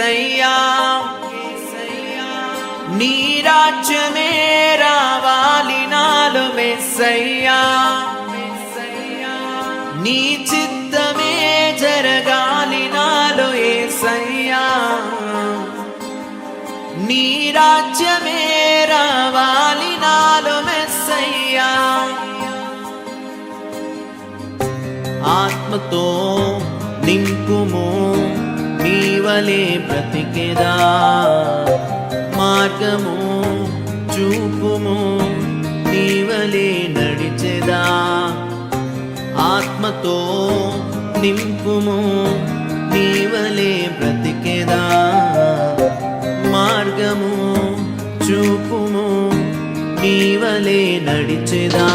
యేసయ్యా నీ రాజ్యమే రావాలి నాలో యేసయ్యా నీ చిత్తమే జరగాలి నాలో యేసయ్యా నీ రాజ్యమే రావాలి నాలో యేసయ్యా ఆత్మతో నింపుము నీవలే బ్రతికెదా మార్గము చూపుము నీవలే నడిచెదా ఆత్మతో నింపుము నీవలే బ్రతికెదా మార్గము చూపుము నీవలే నడిచెదా